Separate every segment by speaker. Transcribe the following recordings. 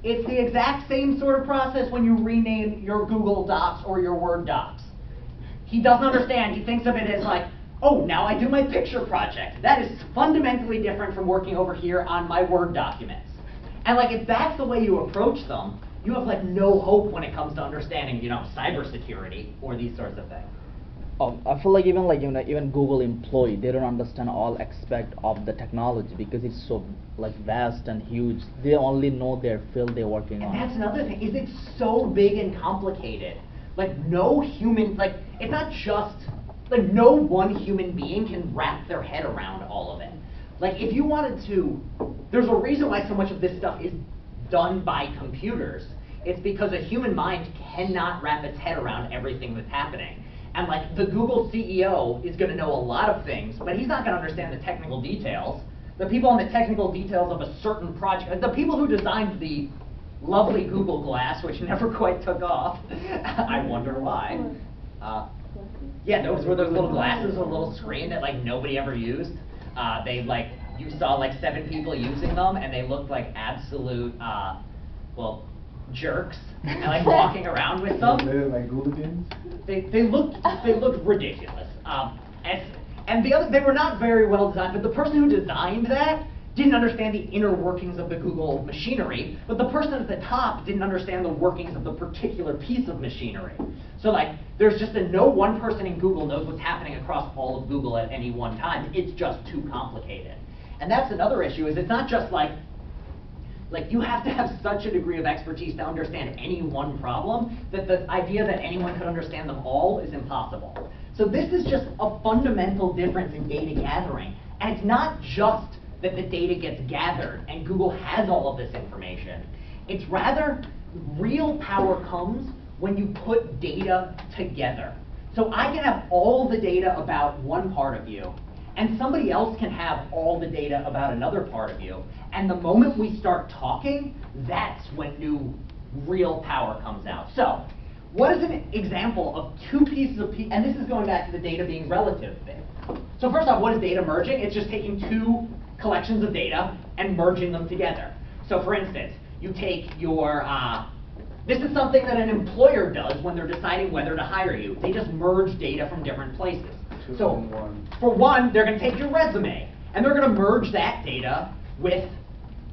Speaker 1: It's the exact same sort of process when you rename your Google Docs or your Word docs. He doesn't understand. He thinks of it as like, oh, now I do my picture project. That is fundamentally different from working over here on my Word documents. And like, if that's the way you approach them, you have like no hope when it comes to understanding, you know, cybersecurity or these sorts of things.
Speaker 2: I feel like even Google employee, they don't understand all aspect of the technology because it's so like vast and huge. They only know their field they're working on.
Speaker 1: And that's another thing, is it's so big and complicated. Like no human, like it's not just, like no one human being can wrap their head around all of it. Like if you wanted to, there's a reason why so much of this stuff is done by computers. It's because a human mind cannot wrap its head around everything that's happening. And like the Google CEO is going to know a lot of things, but he's not going to understand the technical details. The people on the technical details of a certain project, the people who designed the lovely Google Glass, which never quite took off, I wonder why. Yeah, those were those little glasses, a little screen that like nobody ever used. You saw like 7 people using them, and they looked like absolute, well, jerks, and like walking around with them.
Speaker 3: They're like hooligans?
Speaker 1: They looked ridiculous. And they were not very well designed, but the person who designed that didn't understand the inner workings of the Google machinery, but the person at the top didn't understand the workings of the particular piece of machinery. So like, there's just no one person in Google knows what's happening across all of Google at any one time. It's just too complicated. And that's another issue, is it's not just like you have to have such a degree of expertise to understand any one problem that the idea that anyone could understand them all is impossible. So this is just a fundamental difference in data gathering. And it's not just that the data gets gathered and Google has all of this information. It's rather real power comes when you put data together. So I can have all the data about one part of you, and somebody else can have all the data about another part of you. And the moment we start talking, that's when new real power comes out. So what is an example of 2 pieces of, and this is going back to the data being relative thing. So first off, what is data merging? It's just taking 2 collections of data and merging them together. So for instance, you take your, this is something that an employer does when they're deciding whether to hire you. They just merge data from different places. So for one, they're going to take your resume, and they're going to merge that data with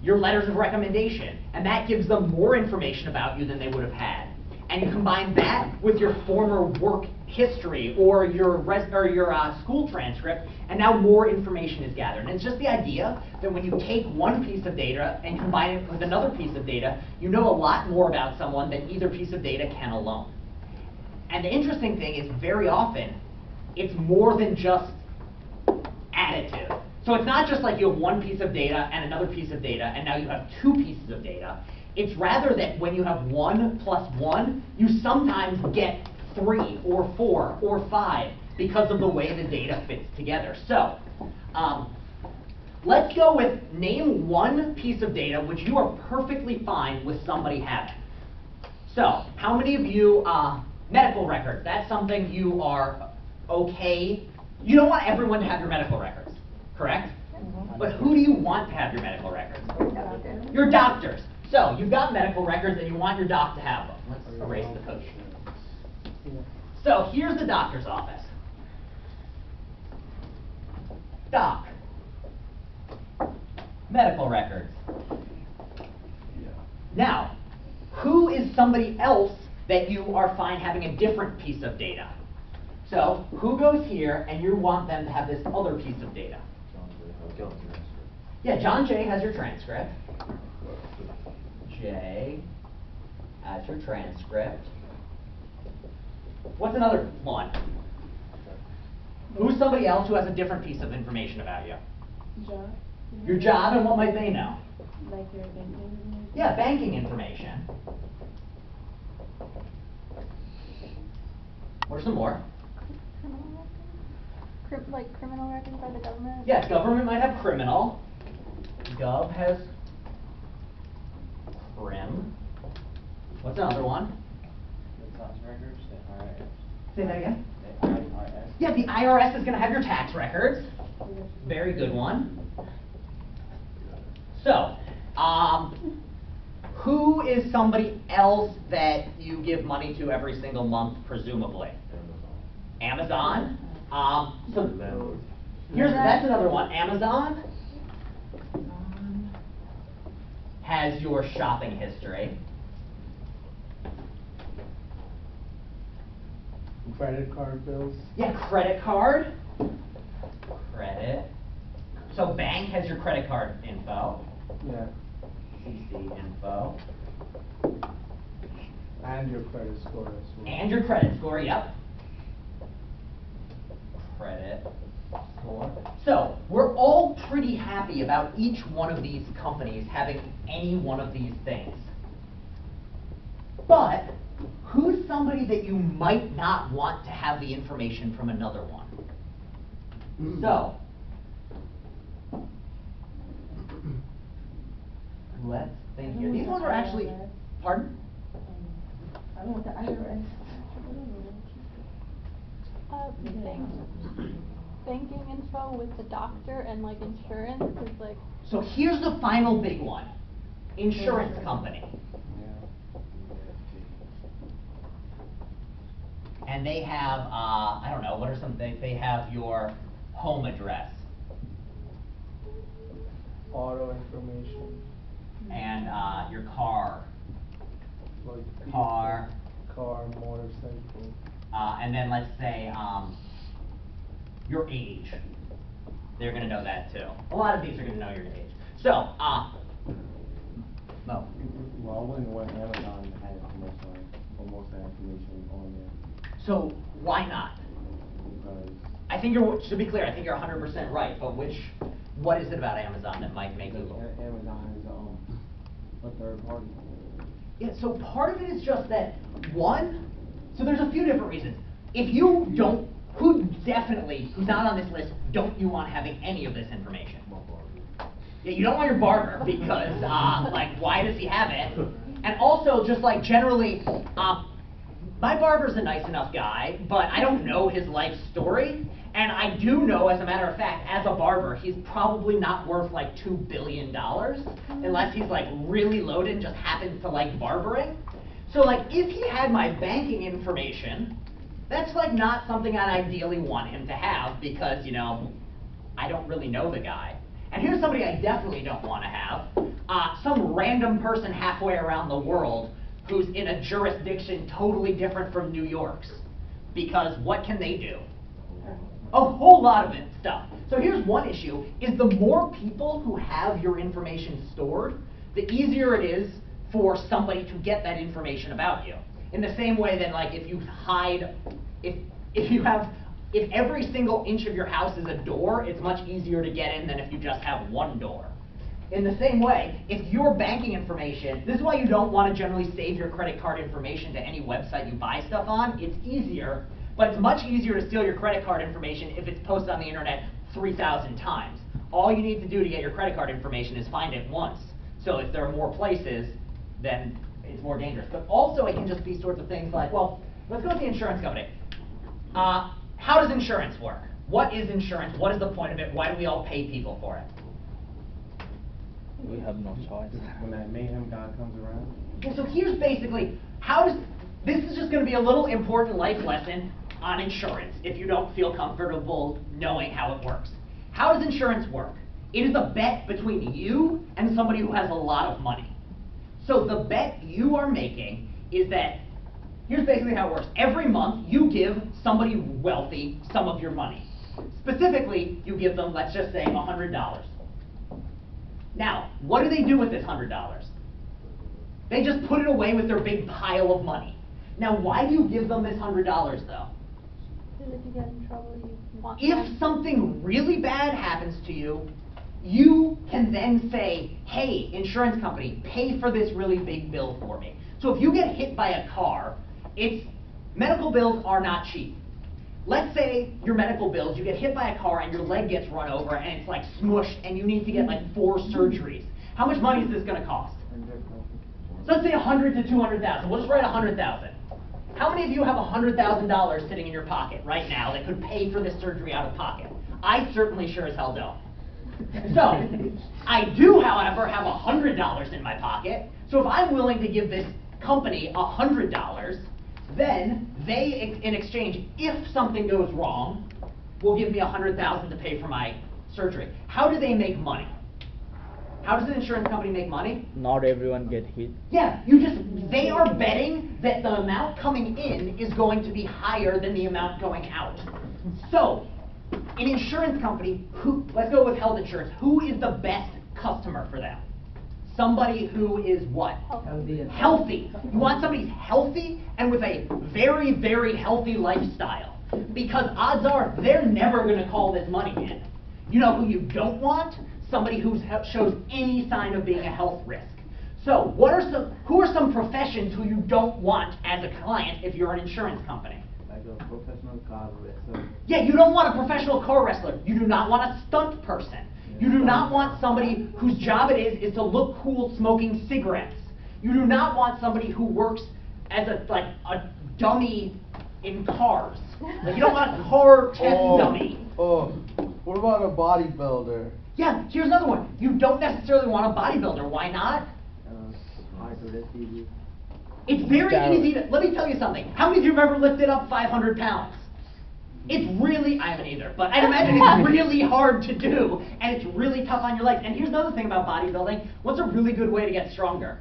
Speaker 1: your letters of recommendation. And that gives them more information about you than they would have had. And you combine that with your former work history or your school transcript, and now more information is gathered. And it's just the idea that when you take one piece of data and combine it with another piece of data, you know a lot more about someone than either piece of data can alone. And the interesting thing is, very often, it's more than just additive. So it's not just like you have one piece of data and another piece of data, and now you have 2 pieces of data. It's rather that when you have 1 + 1, you sometimes get 3 or 4 or 5 because of the way the data fits together. So let's go with name 1 piece of data which you are perfectly fine with somebody having. So how many of you, medical records, that's something you are okay. You don't want everyone to have your medical records, correct? Mm-hmm. But who do you want to have your medical records? Your doctors. So you've got medical records and you want your doc to have them. Let's erase the code. So here's the doctor's office. Doc. Medical records. Now, who is somebody else that you are fine having a different piece of data? So who goes here and you want them to have this other piece of data? Yeah, John Jay has your transcript. Jay has your transcript. What's another one? Who's somebody else who has a different piece of information about you?
Speaker 4: Job.
Speaker 1: Your job, and what might they know?
Speaker 4: Like your banking information?
Speaker 1: Yeah, banking information. Or some more.
Speaker 4: Like criminal records by the government?
Speaker 1: Yeah, government might have criminal. Gov has crim. What's another one?
Speaker 5: The tax records, the IRS.
Speaker 1: Say that again?
Speaker 5: The IRS.
Speaker 1: Yeah, the IRS is going to have your tax records. Very good one. So, Who is somebody else that you give money to every single month, presumably? Amazon. So that's another one. Amazon has your shopping history.
Speaker 3: Credit card bills.
Speaker 1: Yeah, credit card. Credit. So bank has your credit card info.
Speaker 3: Yeah.
Speaker 1: CC info.
Speaker 3: And your credit score as well.
Speaker 1: And your credit score, yep. Credit score. So, we're all pretty happy about each one of these companies having any one of these things. But, who's somebody that you might not want to have the information from another one? So, let's think here. These ones are actually, pardon?
Speaker 4: I don't want the IRS.
Speaker 6: Banking info with the doctor and like insurance is like.
Speaker 1: So here's the final big one. Insurance company. And they have, I don't know, what are some things? They have your home address.
Speaker 3: Auto information.
Speaker 1: And your car.
Speaker 3: Like
Speaker 1: Car.
Speaker 3: Car, motorcycle.
Speaker 1: And then let's say your age. They're going to know that too. A lot of these are going to know your age. So, Mo.
Speaker 5: Well, I wouldn't want Amazon to have information, or most of that information on there,
Speaker 1: So, why not?
Speaker 5: because
Speaker 1: I think to be clear, I think you're 100% right, but what is it about Amazon that might make you look?
Speaker 5: Amazon is a third party.
Speaker 1: Yeah, so part of it is just that, one, so there's a few different reasons. If you don't, who's not on this list, don't you want having any of this information? Yeah, you don't want your barber because, like, why does he have it? And also, just like generally, my barber's a nice enough guy, but I don't know his life story. And I do know, as a matter of fact, as a barber, he's probably not worth like $2 billion, unless he's like really loaded and just happens to like barbering. So like, if he had my banking information, that's like not something I'd ideally want him to have because, you know, I don't really know the guy. And here's somebody I definitely don't want to have. Some random person halfway around the world who's in a jurisdiction totally different from New York's. Because what can they do? A whole lot of it stuff. So here's one issue, is the more people who have your information stored, the easier it is for somebody to get that information about you. In the same way that like if you hide, if every single inch of your house is a door, it's much easier to get in than if you just have one door. In the same way, if your banking information, this is why you don't want to generally save your credit card information to any website you buy stuff on. It's easier, but it's much easier to steal your credit card information if it's posted on the internet 3,000 times. All you need to do to get your credit card information is find it once. So if there are more places, then it's more dangerous. But also it can just be sorts of things like, well, let's go with the insurance company. How does insurance work? What is insurance? What is the point of it? Why do we all pay people for it?
Speaker 2: We have no choice.
Speaker 5: When that mayhem guy comes around.
Speaker 1: Okay, so here's basically, this is just going to be a little important life lesson on insurance, if you don't feel comfortable knowing how it works. How does insurance work? It is a bet between you and somebody who has a lot of money. So the bet you are making is that, here's basically how it works. Every month, you give somebody wealthy some of your money. Specifically, you give them, let's just say, $100. Now, what do they do with this $100? They just put it away with their big pile of money. Now, why do you give them this $100 though?
Speaker 6: Because if you get in trouble, you want
Speaker 1: If something really bad happens to you, you can then say, hey, insurance company, pay for this really big bill for me. So if you get hit by a car, medical bills are not cheap. Let's say your medical bills, you get hit by a car and your leg gets run over and it's like smushed and you need to get like 4 surgeries. How much money is this going to cost? So let's say 100 to 200,000. We'll just write 100,000. How many of you have $100,000 sitting in your pocket right now that could pay for this surgery out of pocket? I certainly sure as hell don't. So, I do, however, have $100 in my pocket. So if I'm willing to give this company $100, then they, in exchange, if something goes wrong, will give me $100,000 to pay for my surgery. How do they make money? How does an insurance company make money?
Speaker 2: Not everyone get hit.
Speaker 1: Yeah, they are betting that the amount coming in is going to be higher than the amount going out. So, an insurance company, let's go with health insurance, who is the best customer for them? Somebody who is what? Healthy. You want somebody who's healthy and with a very, very healthy lifestyle. Because odds are, they're never going to call this money in. You know who you don't want? Somebody who shows any sign of being a health risk. So, who are some professions who you don't want as a client if you're an insurance company?
Speaker 5: Like a professional car wrestler.
Speaker 1: Yeah, you don't want a professional car wrestler. You do not want a stunt person. You do not want somebody whose job it is to look cool smoking cigarettes. You do not want somebody who works as a dummy in cars. Like, you don't want a car test dummy.
Speaker 3: Oh, what about a bodybuilder?
Speaker 1: Yeah, here's another one. You don't necessarily want a bodybuilder. Why not?
Speaker 5: Hard to lift easy.
Speaker 1: It's very easy to, let me tell you something. How many of you have ever lifted up 500 pounds? It's really, I haven't either, but I'd imagine it's really hard to do, and it's really tough on your legs. And here's another thing about bodybuilding. What's a really good way to get stronger?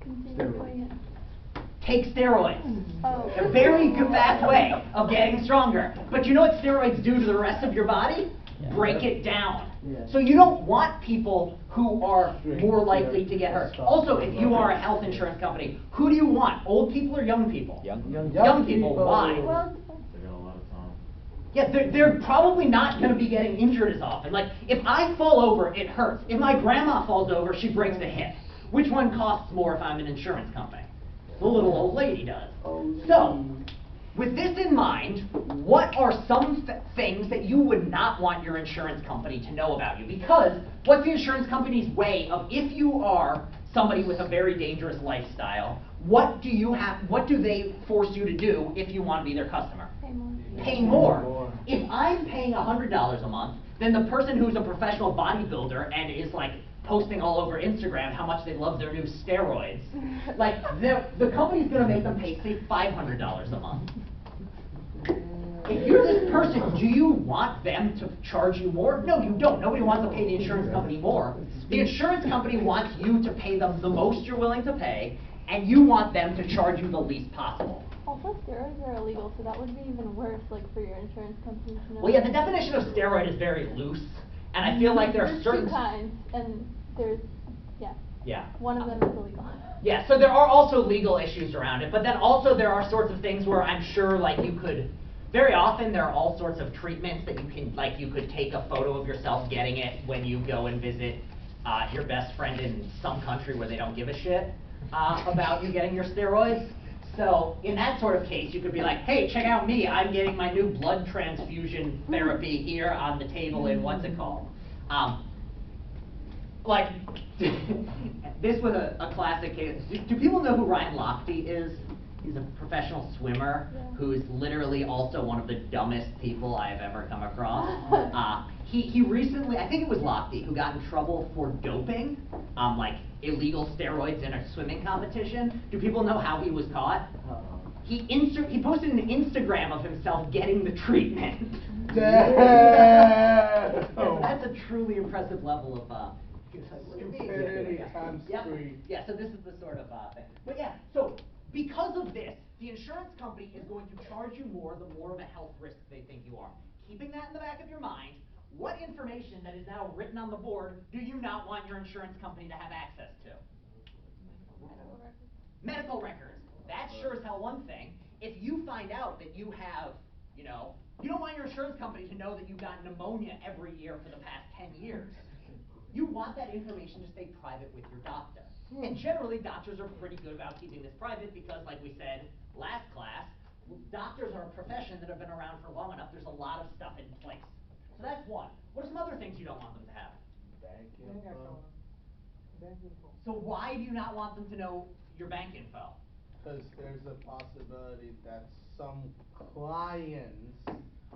Speaker 6: Continue doing it.
Speaker 1: Take steroids.
Speaker 6: Oh.
Speaker 1: A very good, fast way of getting stronger. But you know what steroids do to the rest of your body?
Speaker 2: Yeah.
Speaker 1: Break it down.
Speaker 5: Yeah.
Speaker 1: So you don't want people who are more likely to get hurt. Also, if you are a health insurance company, who do you want? Old people or young people?
Speaker 2: Young
Speaker 1: people. Why?
Speaker 6: Well,
Speaker 5: They got a lot of time.
Speaker 1: Yeah, they're probably not going to be getting injured as often. Like, if I fall over, it hurts. If my grandma falls over, she breaks a hip. Which one costs more if I'm an insurance company? The little old lady does. So, with this in mind, what are some things that you would not want your insurance company to know about you? Because what's the insurance company's way of, if you are somebody with a very dangerous lifestyle, what do they force you to do if you want to be their customer?
Speaker 6: pay more.
Speaker 1: Pay more. If I'm paying $100 a month, then the person who's a professional bodybuilder and is like posting all over Instagram how much they love their new steroids, like the company's going to make them pay, say, $500 a month. If you're this person, do you want them to charge you more? No, you don't. Nobody wants to pay the insurance company more. The insurance company wants you to pay them the most you're willing to pay, and you want them to charge you the least possible.
Speaker 6: Also, steroids are illegal, so that would be even worse, like, for your insurance company to know.
Speaker 1: Well, yeah, the definition of steroid is very loose, and I feel like there are
Speaker 6: There's
Speaker 1: certain...
Speaker 6: two kinds, and there's,
Speaker 1: Yeah.
Speaker 6: one of them is illegal.
Speaker 1: Yeah, so there are also legal issues around it, but then also there are sorts of things where I'm sure, like, you could... Very often there are all sorts of treatments that you can, like, you could take a photo of yourself getting it when you go and visit your best friend in some country where they don't give a shit about you getting your steroids. So in that sort of case, you could be like, hey, check out me, I'm getting my new blood transfusion therapy here on the table in what's it called? Like, this was a classic case. Do people know who Ryan Lochte is? He's a professional swimmer who is literally also one of the dumbest people I have ever come across. He recently, I think it was Lochte, who got in trouble for doping, like illegal steroids in a swimming competition. Do people know how he was caught? He posted an Instagram of himself getting the treatment. Yeah, so that's a truly impressive level of
Speaker 3: Stupidity times three.
Speaker 1: Yeah, so this is the sort of thing. But yeah, so because of this, the insurance company is going to charge you more the more of a health risk they think you are. Keeping that in the back of your mind, what information that is now written on the board do you not want your insurance company to have access to? Medical records. That's sure as hell one thing. If you find out that you have, you don't want your insurance company to know that you've got pneumonia every year for the past 10 years. You want that information to stay private with your doctor. And generally, doctors are pretty good about keeping this private because, like we said last class, doctors are a profession that have been around for long enough. There's a lot of stuff in place. So that's one. What are some other things you don't want them to have?
Speaker 3: Bank info.
Speaker 1: So why do you not want them to know your bank info?
Speaker 3: Because there's a possibility that some clients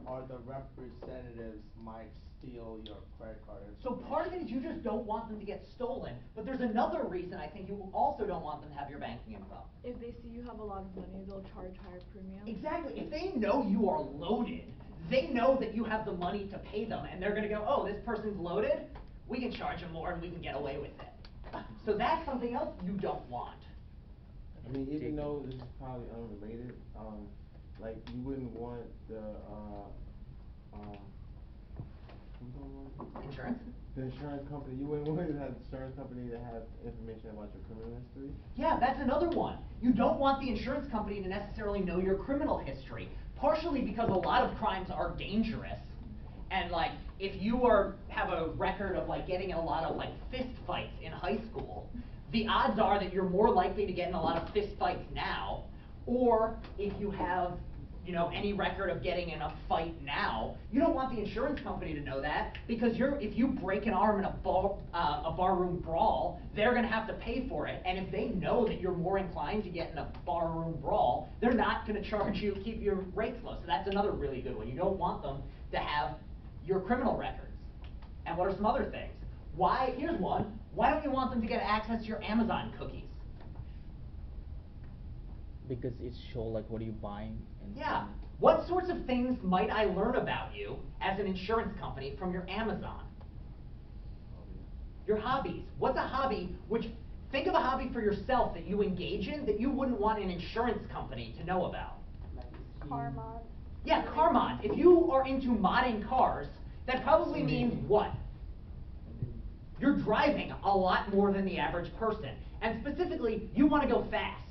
Speaker 3: or the representatives might steal your credit card
Speaker 1: So
Speaker 3: information.
Speaker 1: part of it is you just don't want them to get stolen, but there's another reason I think you also don't want them to have your banking info.
Speaker 4: If they see you have a lot of money, they'll charge higher premium.
Speaker 1: Exactly. If they know you are loaded, they know that you have the money to pay them, and they're going to go, oh, this person's loaded, we can charge them more and we can get away with it. So that's something else you don't want.
Speaker 5: I mean, even though this is probably unrelated, like you wouldn't want the, who's the one?
Speaker 1: Insurance?
Speaker 5: The insurance company, you wouldn't want the insurance company to have information about your criminal history?
Speaker 1: Yeah, that's another one. You don't want the insurance company to necessarily know your criminal history, partially because a lot of crimes are dangerous. And like, if you have a record of like getting in a lot of like fist fights in high school, the odds are that you're more likely to get in a lot of fist fights now, or if you have, you know, any record of getting in a fight now, you don't want the insurance company to know that, because if you break an arm in a barroom brawl, they're going to have to pay for it. And if they know that you're more inclined to get in a barroom brawl, they're not going to charge you, keep your rates low. So that's another really good one. You don't want them to have your criminal records. And what are some other things? Here's one. Why don't you want them to get access to your Amazon cookies?
Speaker 2: Because it show like what are you buying and
Speaker 1: Yeah. What sorts of things might I learn about you as an insurance company from your Amazon? Your hobbies. What's a hobby think of a hobby for yourself that you engage in that you wouldn't want an insurance company to know about.
Speaker 6: Car mod.
Speaker 1: Yeah, car mods. If you are into modding cars, that probably means what? You're driving a lot more than the average person. And specifically, you want to go fast.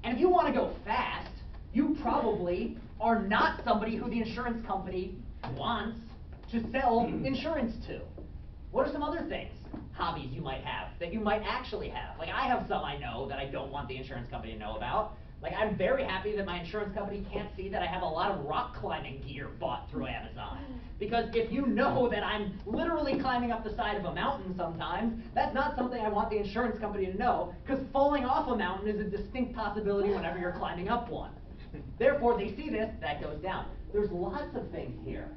Speaker 1: And if you want to go fast, you probably are not somebody who the insurance company wants to sell insurance to. What are some other things, hobbies you might have, that you might actually have? Like I have some I know that I don't want the insurance company to know about. Like I'm very happy that my insurance company can't see that I have a lot of rock climbing gear bought through Amazon. Because if you know that I'm literally climbing up the side of a mountain sometimes, that's not something I want the insurance company to know, because falling off a mountain is a distinct possibility whenever you're climbing up one. Therefore, they see this, that goes down. There's lots of things here.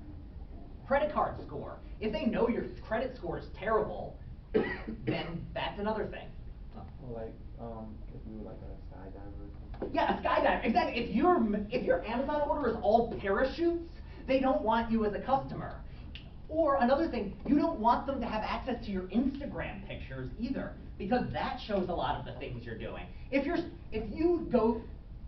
Speaker 1: Credit card score. If they know your credit score is terrible, then that's another thing.
Speaker 5: Or like, if you were like a skydiver or something.
Speaker 1: Yeah, a skydiver. Exactly. If your Amazon order is all parachutes, they don't want you as a customer. Or another thing, you don't want them to have access to your Instagram pictures either, because that shows a lot of the things you're doing.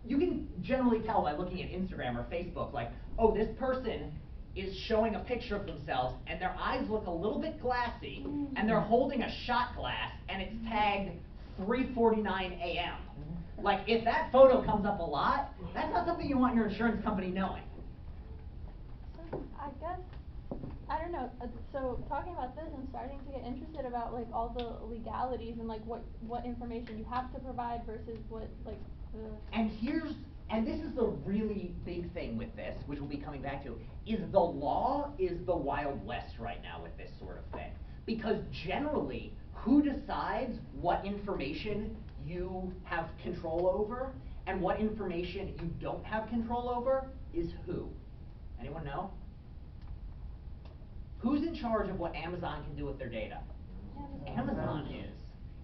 Speaker 1: You can generally tell by looking at Instagram or Facebook, like, oh, this person is showing a picture of themselves and their eyes look a little bit glassy and they're holding a shot glass and it's tagged 3:49 a.m. Like, if that photo comes up a lot, that's not something you want your insurance company knowing.
Speaker 6: So I guess, I don't know, so talking about this, I'm starting to get interested about like all the legalities and like what information you have to provide versus what like the...
Speaker 1: And this is the really big thing with this, which we'll be coming back to, is the law is the Wild West right now with this sort of thing. Because generally, who decides what information you have control over and what information you don't have control over is who? Anyone know? Who's in charge of what Amazon can do with their data? Amazon is.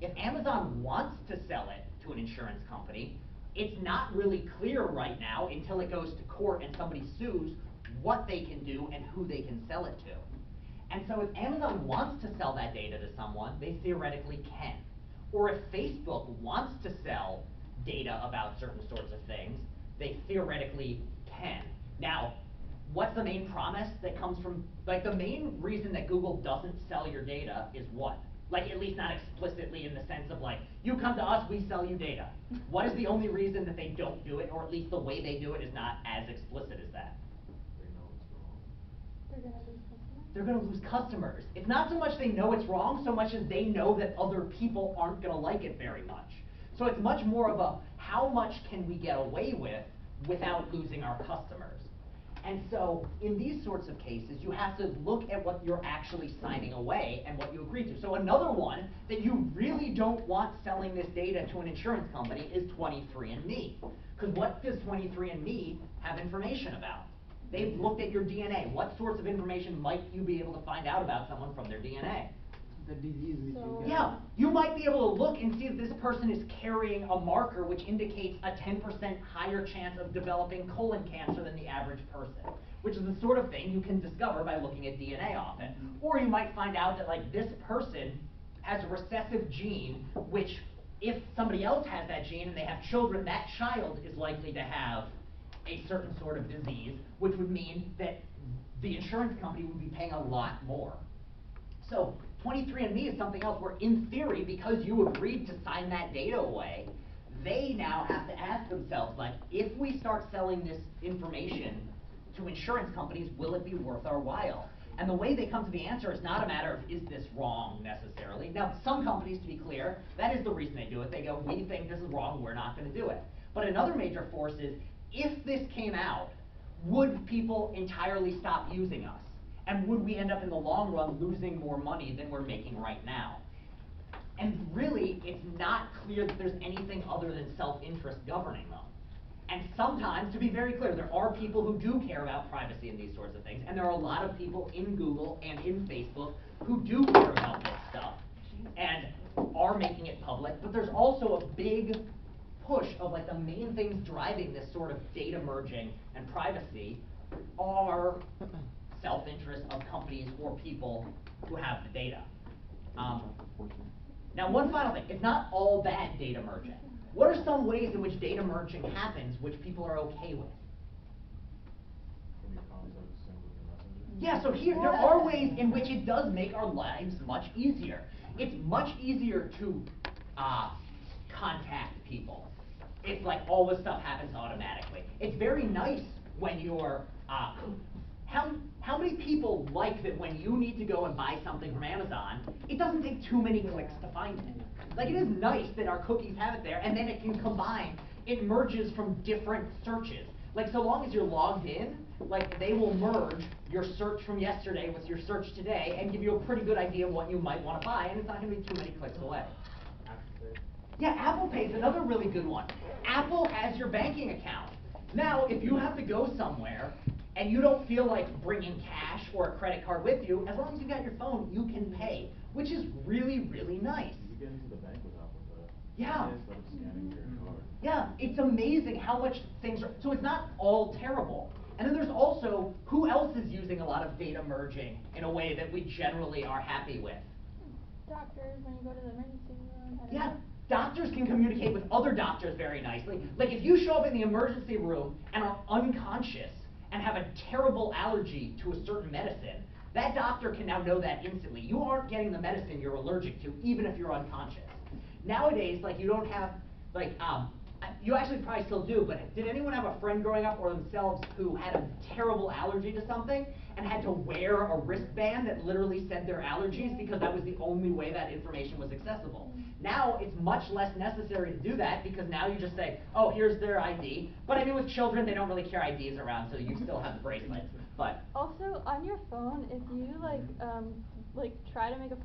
Speaker 1: If Amazon wants to sell it to an insurance company, it's not really clear right now until it goes to court and somebody sues what they can do and who they can sell it to. And so if Amazon wants to sell that data to someone, they theoretically can. Or if Facebook wants to sell data about certain sorts of things, they theoretically can. Now, what's the main promise that comes from, like the main reason that Google doesn't sell your data is what? Like at least not explicitly in the sense of like, you come to us, we sell you data. What is the only reason that they don't do it, or at least the way they do it is not as explicit as that?
Speaker 6: They're gonna lose customers?
Speaker 1: They're going to lose customers. It's not so much they know it's wrong, so much as they know that other people aren't going to like it very much. So it's much more of a, how much can we get away with without losing our customers? And so in these sorts of cases, you have to look at what you're actually signing away and what you agree to. So another one that you really don't want selling this data to an insurance company is 23andMe. Because what does 23andMe have information about? They've looked at your DNA. What sorts of information might you be able to find out about someone from their DNA?
Speaker 5: The disease which
Speaker 6: So-
Speaker 5: you get.
Speaker 1: Yeah, you might be able to look and see that this person is carrying a marker which indicates a 10% higher chance of developing colon cancer than the average person, which is the sort of thing you can discover by looking at DNA often. Or you might find out that like this person has a recessive gene, which if somebody else has that gene and they have children, that child is likely to have a certain sort of disease, which would mean that the insurance company would be paying a lot more. So 23andMe is something else where, in theory, because you agreed to sign that data away, they now have to ask themselves, like, if we start selling this information to insurance companies, will it be worth our while? And the way they come to the answer is not a matter of, is this wrong necessarily? Now, some companies, to be clear, that is the reason they do it. They go, we think this is wrong, we're not going to do it. But another major force is, if this came out, would people entirely stop using us? And would we end up in the long run losing more money than we're making right now? And really, it's not clear that there's anything other than self-interest governing them. And sometimes, to be very clear, there are people who do care about privacy and these sorts of things, and there are a lot of people in Google and in Facebook who do care about this stuff and are making it public, but there's also a big push of like the main things driving this sort of data merging and privacy are self-interest of companies or people who have the data. Now, one final thing, it's not all bad data merging. What are some ways in which data merging happens which people are okay with? Yeah, so here, there are ways in which it does make our lives much easier. It's much easier to contact people. It's like all this stuff happens automatically. It's very nice when you're, how many people like that when you need to go and buy something from Amazon, it doesn't take too many clicks to find it. Like, it is nice that our cookies have it there, and then it can combine, it merges from different searches. Like, so long as you're logged in, like, they will merge your search from yesterday with your search today and give you a pretty good idea of what you might want to buy, and it's not going to be too many clicks away. Yeah, Apple Pay is another really good one. Apple has your banking account. Now, if you have to go somewhere and you don't feel like bringing cash or a credit card with you, as long as you got your phone, you can pay, which is really, really nice.
Speaker 7: You get into the bank with Apple Pay.
Speaker 1: Yeah.
Speaker 7: Instead of scanning your card.
Speaker 1: Yeah, it's amazing how much things are, so it's not all terrible. And then there's also, who else is using a lot of data merging in a way that we generally are happy with?
Speaker 6: Doctors, when you go to the emergency room. I don't
Speaker 1: Yeah,
Speaker 6: know.
Speaker 1: doctors can communicate with other doctors very nicely. Like, if you show up in the emergency room and are unconscious and have a terrible allergy to a certain medicine, that doctor can now know that instantly. You aren't getting the medicine you're allergic to, even if you're unconscious. Nowadays, like, you don't have, like, you actually probably still do, but did anyone have a friend growing up or themselves who had a terrible allergy to something and had to wear a wristband that literally said their allergies because that was the only way that information was accessible? Now it's much less necessary to do that because now you just say, oh, here's their ID. But I mean, with children, they don't really carry IDs around, so you still have the bracelet. But
Speaker 6: Also, on your phone, if you like try to make a phone